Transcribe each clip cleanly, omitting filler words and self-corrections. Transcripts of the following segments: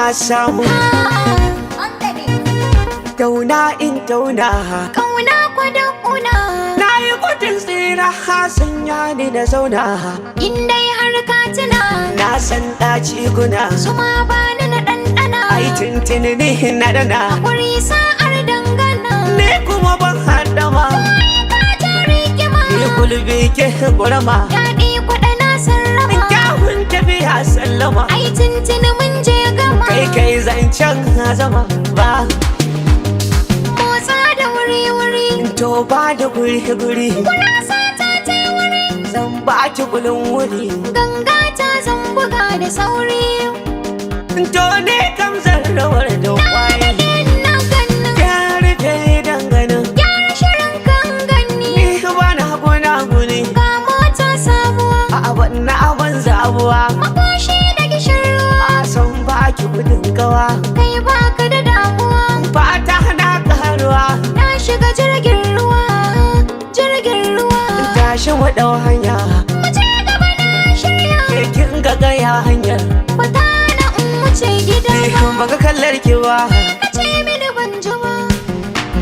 na samu. Tauna in tauna, Kauna kwada una. na yi gudun tsira sanya ni na zauna. In dai har ka tuna, Na san ɗaci guna, su ma bani na ɗanɗana. ai tuntuni ni na dana. Hakuri sa'ar dangana. Ni kuma ban haɗama, Ai ka ta rigima. ni gulbi ke gurama. Daɗi kwaɗa na sarrama. Kyawun tafiya sallama, Ai tuntuni mun je gama. kai zancen zama ba. Motsa da wuri-wuri. To ba da guri-guri, Gurasa ta ta wuri. zan ba ki gulun wuri. Ganga ta zan buga da sauri. To ne kam zan rawar da kwaye. Na ganna. Ya rufe danganin, Gyara shirin kan ganni. ni ba na guna guni. Ga mota sabuwa. A abin na abin zabuwa, Makoshi da gishirwa. a san ba ki gudun gawa. Kai baka da damuwa. Fata na karuwa, Na shiga jirgin ruwa. Jirgin ruwa. tashi mu ɗau hanya. Mu je gaba na shirya. Kin ga gaya hanyar, Fata na in wuce gida. ni baka kallar ki ba. Ka ce mini ban ji ba.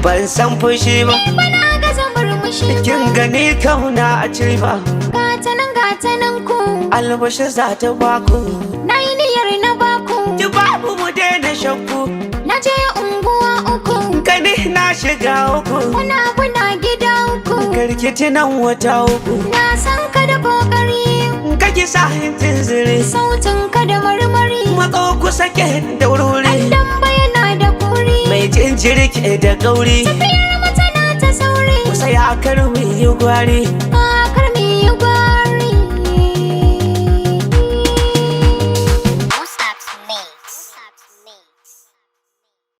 Ban san fushi ba, Bana gaza murmushi ba. kin gani kauna a ci ba. Gata nan ku. Albashi za ta baku, Na yi niyyar na baku. ki babu mu daina shakku. Na je unguwa uku. Gani na shiga uku, Kuna gida uku. karkiti nan wata uku. Na san ka da kokari. Kaki sa hintin zire, Sautin ka da marmari. matso kusa ke da wuri. Dan bayana da kuri. Mai jinjiri ke da gauri, Tafiyar mata na ta sauri. kusa ya karwi yi gwari. Kar